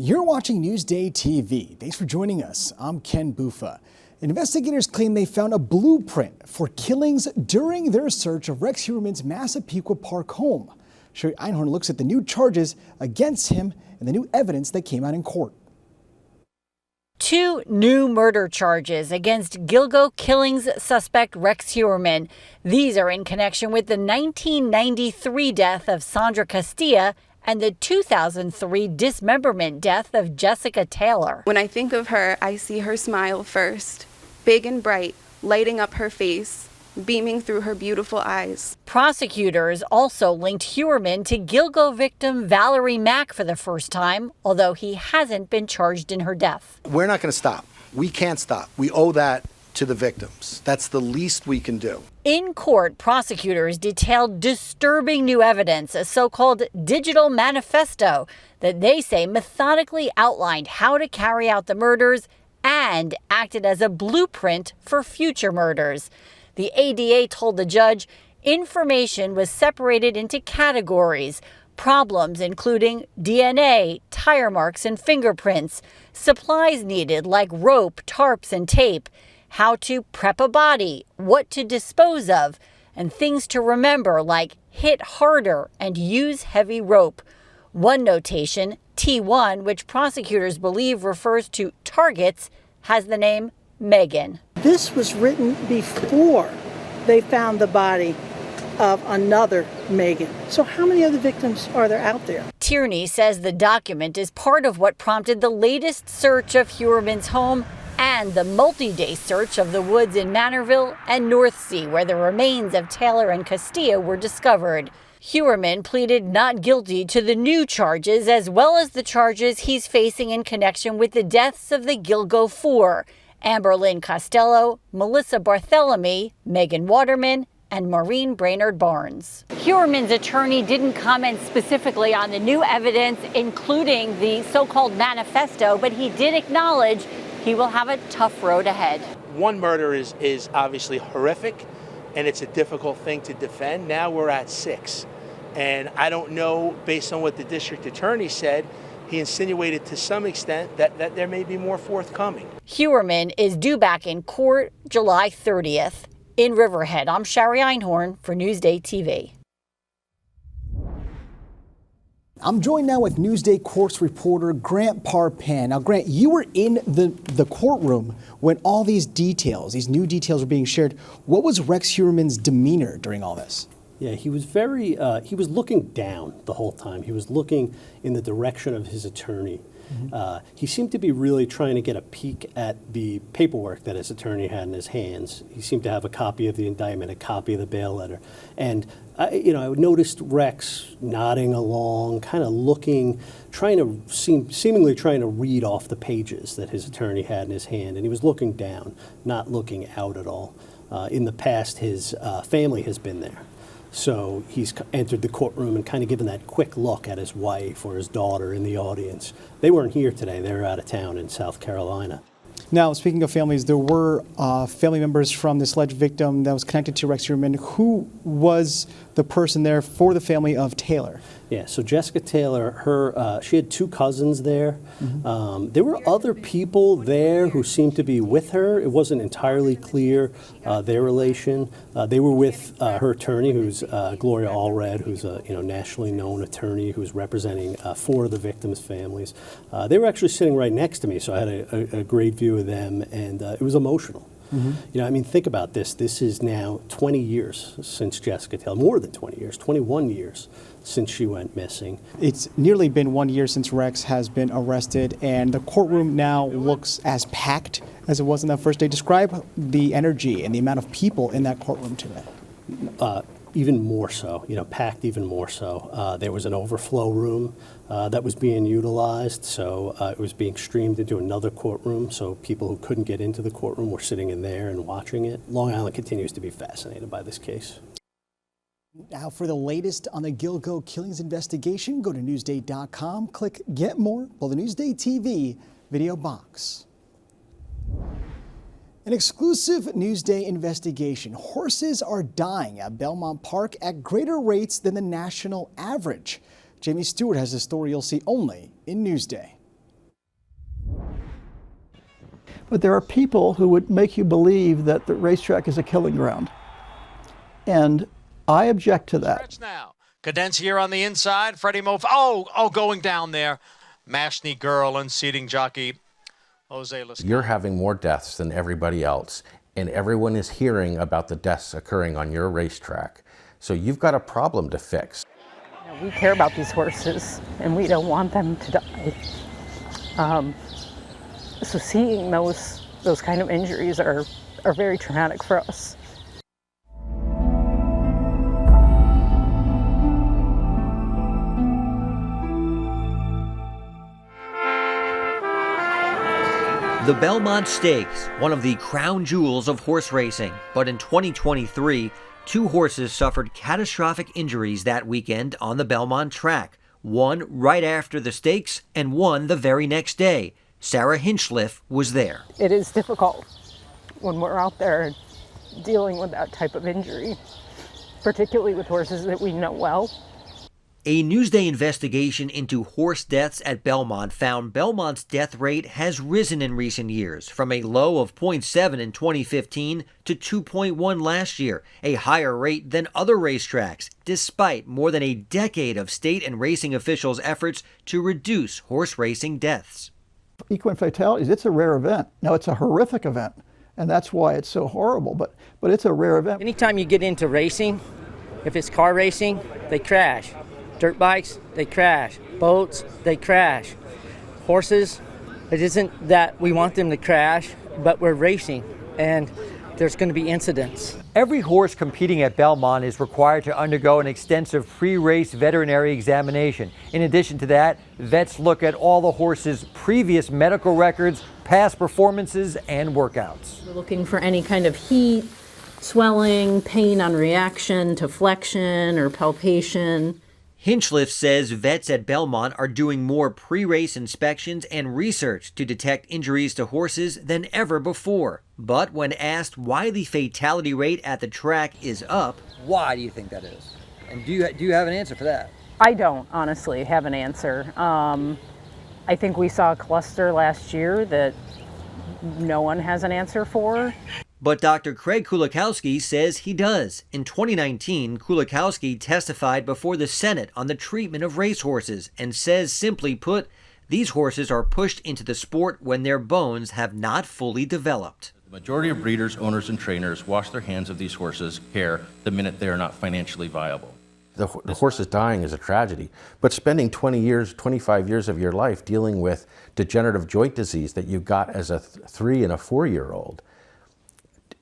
You're watching Newsday TV. Thanks for joining us. I'm Ken Bufa. Investigators claim they found a blueprint for killings during their search of Rex Heuermann's Massapequa Park home. Sherry Einhorn looks at the new charges against him and the new evidence that came out in court. Two new murder charges against Gilgo killings suspect Rex Heuermann. These are in connection with the 1993 death of Sandra Castilla and the 2003 dismemberment death of Jessica Taylor. When I think of her, I see her smile first, big and bright, lighting up her face, beaming through her beautiful eyes. Prosecutors also linked Heuermann to Gilgo victim Valerie Mack for the first time, although he hasn't been charged in her death. We're not going to stop. We can't stop. We owe that to the victims. That's the least we can do. In court, prosecutors detailed disturbing new evidence, a so-called digital manifesto that they say methodically outlined how to carry out the murders and acted as a blueprint for future murders. The ADA told the judge information was separated into categories. Problems including DNA, tire marks, and fingerprints. Supplies needed like rope, tarps, and tape. How to prep a body, what to dispose of, and things to remember like hit harder and use heavy rope. One notation, T1, which prosecutors believe refers to targets, has the name Megan. This was written before they found the body of another Megan. So how many other victims are there out there? Tierney says the document is part of what prompted the latest search of Heuermann's home and the multi-day search of the woods in Manorville and Northsea, where the remains of Taylor and Castilla were discovered. Heuermann pleaded not guilty to the new charges, as well as the charges he's facing in connection with the deaths of the Gilgo Four: Amber Lynn Costello, Melissa Barthelemy, Megan Waterman, and Maureen Brainerd Barnes. Heuermann's attorney didn't comment specifically on the new evidence, including the so-called manifesto, but he did acknowledge he will have a tough road ahead. One murder is obviously horrific, and it's a difficult thing to defend. Now we're at 6. And I don't know, based on what the district attorney said, he insinuated to some extent that there may be more forthcoming. Heuermann is due back in court July 30th. In Riverhead, I'm Sherry Einhorn for Newsday TV. I'm joined now with Newsday Courts reporter Grant Parpan. Now, Grant, you were in the courtroom when all these details, these new details were being shared. What was Rex Heuermann's demeanor during all this? Yeah, he was he was looking down the whole time. He was looking in the direction of his attorney. Mm-hmm. He seemed to be really trying to get a peek at the paperwork that his attorney had in his hands. He seemed to have a copy of the indictment, a copy of the bail letter. And, I noticed Rex nodding along, kind of looking, seemingly trying to read off the pages that his attorney had in his hand. And he was looking down, not looking out at all. In the past, his family has been there. So he's entered the courtroom and kind of given that quick look at his wife or his daughter in the audience. They weren't here today. They were out of town in South Carolina. Now, speaking of families, there were family members from this alleged victim that was connected to Rex Heuermann. Who was the person there for the family of Taylor? Yeah, so Jessica Taylor, she had 2 cousins there. Mm-hmm. There were other people there who seemed to be with her. It wasn't entirely clear their relation. They were with her attorney, who's Gloria Allred, who's a nationally known attorney who's representing 4 of the victims' families. They were actually sitting right next to me, so I had a great view of them, and it was emotional. Mm-hmm. Think about this. This is now 20 years since Jessica Taylor, more than 20 years, 21 years since she went missing. It's nearly been 1 year since Rex has been arrested, and the courtroom now looks as packed as it was on that first day. Describe the energy and the amount of people in that courtroom today. Even more so, packed even more so. There was an overflow room that was being utilized, so it was being streamed into another courtroom, so people who couldn't get into the courtroom were sitting in there and watching it. Long Island continues to be fascinated by this case. Now, for the latest on the Gilgo killings investigation, go to Newsday.com, click Get More, pull the Newsday TV video box. An exclusive Newsday investigation. Horses are dying at Belmont Park at greater rates than the national average. Jamie Stewart has a story you'll see only in Newsday. But there are people who would make you believe that the racetrack is a killing ground. And I object to that. Now, Cadence here on the inside. Freddie Mof. Going down there. Mashney girl unseating jockey Jose Lascano. You're having more deaths than everybody else, and everyone is hearing about the deaths occurring on your racetrack. So you've got a problem to fix. We care about these horses, and we don't want them to die. So seeing those kind of injuries are very traumatic for us. The Belmont Stakes, one of the crown jewels of horse racing, but in 2023, 2 horses suffered catastrophic injuries that weekend on the Belmont track, one right after the stakes and one the very next day. Sarah Hinchliff was there. It is difficult when we're out there dealing with that type of injury, particularly with horses that we know well. A Newsday investigation into horse deaths at Belmont found Belmont's death rate has risen in recent years, from a low of 0.7 in 2015 to 2.1 last year, a higher rate than other racetracks, despite more than a decade of state and racing officials' efforts to reduce horse racing deaths. Equine fatalities, it's a rare event. Now, it's a horrific event, and that's why it's so horrible, but it's a rare event. Anytime you get into racing, if it's car racing, they crash. Dirt bikes, they crash. Boats, they crash. Horses, it isn't that we want them to crash, but we're racing, and there's going to be incidents. Every horse competing at Belmont is required to undergo an extensive pre-race veterinary examination. In addition to that, vets look at all the horse's previous medical records, past performances, and workouts. We're looking for any kind of heat, swelling, pain on reaction to flexion or palpation. Hinchliff says vets at Belmont are doing more pre-race inspections and research to detect injuries to horses than ever before. But when asked why the fatality rate at the track is up... Why do you think that is? And do you have an answer for that? I don't honestly have an answer. I think we saw a cluster last year that no one has an answer for. But Dr. Craig Kulikowski says he does. In 2019, Kulikowski testified before the Senate on the treatment of racehorses and says, simply put, these horses are pushed into the sport when their bones have not fully developed. The majority of breeders, owners, and trainers wash their hands of these horses' care the minute they are not financially viable. The horse is dying is a tragedy, but spending 20 years, 25 years of your life dealing with degenerative joint disease that you got as a 3 and a 4-year-old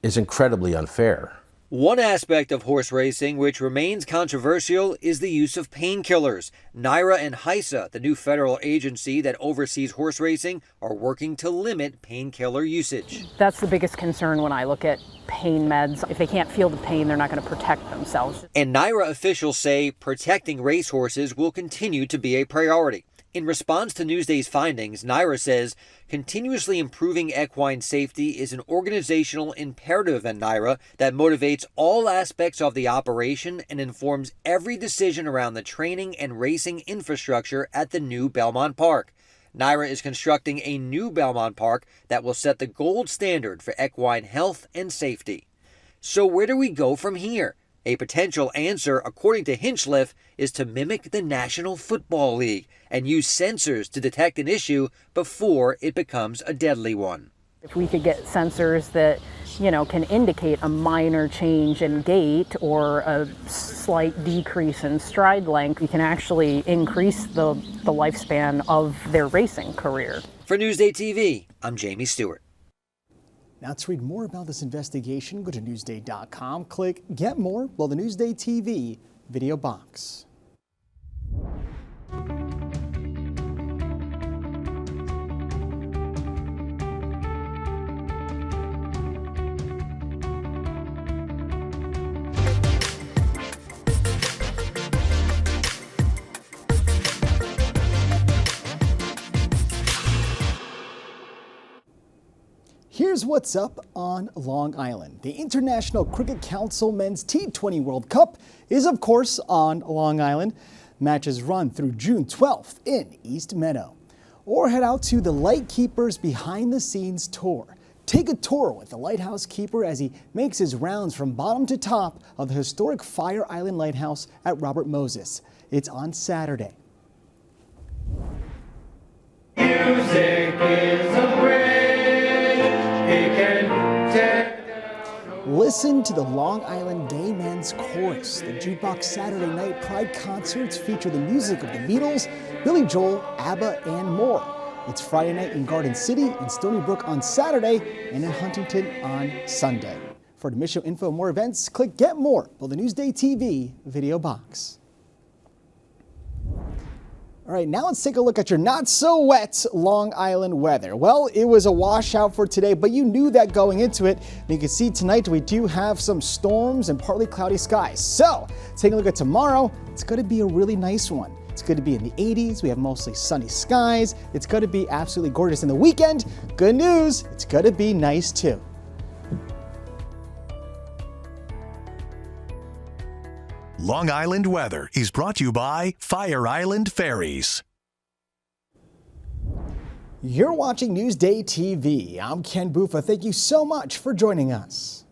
is incredibly unfair. One aspect of horse racing which remains controversial is the use of painkillers. NYRA and HISA, the new federal agency that oversees horse racing, are working to limit painkiller usage. That's the biggest concern when I look at pain meds. If they can't feel the pain, they're not going to protect themselves. And NYRA officials say protecting racehorses will continue to be a priority. In response to Newsday's findings, NYRA says continuously improving equine safety is an organizational imperative at NYRA that motivates all aspects of the operation and informs every decision around the training and racing infrastructure at the new Belmont Park. NYRA is constructing a new Belmont Park that will set the gold standard for equine health and safety. So where do we go from here? A potential answer, according to Hinchliff, is to mimic the National Football League and use sensors to detect an issue before it becomes a deadly one. If we could get sensors that, can indicate a minor change in gait or a slight decrease in stride length, we can actually increase the lifespan of their racing career. For Newsday TV, I'm Jamie Stewart. Now, to read more about this investigation, go to Newsday.com, click Get More below the Newsday TV video box. Here's what's up on Long Island. The International Cricket Council Men's T20 World Cup is, of course, on Long Island. Matches run through June 12th in East Meadow. Or head out to the Lightkeepers Behind the Scenes Tour. Take a tour with the lighthouse keeper as he makes his rounds from bottom to top of the historic Fire Island Lighthouse at Robert Moses. It's on Saturday. Music is a bridge, it can tear. Listen to the Long Island Gay Men's Chorus. The Jukebox Saturday Night Pride concerts feature the music of the Beatles, Billy Joel, ABBA, and more. It's Friday night in Garden City and Stony Brook on Saturday and in Huntington on Sunday. For admission info and more events, click Get More below the Newsday TV video box. All right, now let's take a look at your not so wet Long Island weather. Well, it was a washout for today, but you knew that going into it. And you can see tonight we do have some storms and partly cloudy skies. So taking a look at tomorrow, it's going to be a really nice one. It's going to be in the 80s. We have mostly sunny skies. It's going to be absolutely gorgeous. In the weekend, good news, it's going to be nice too. Long Island weather is brought to you by Fire Island Ferries. You're watching Newsday TV. I'm Ken Buffa. Thank you so much for joining us.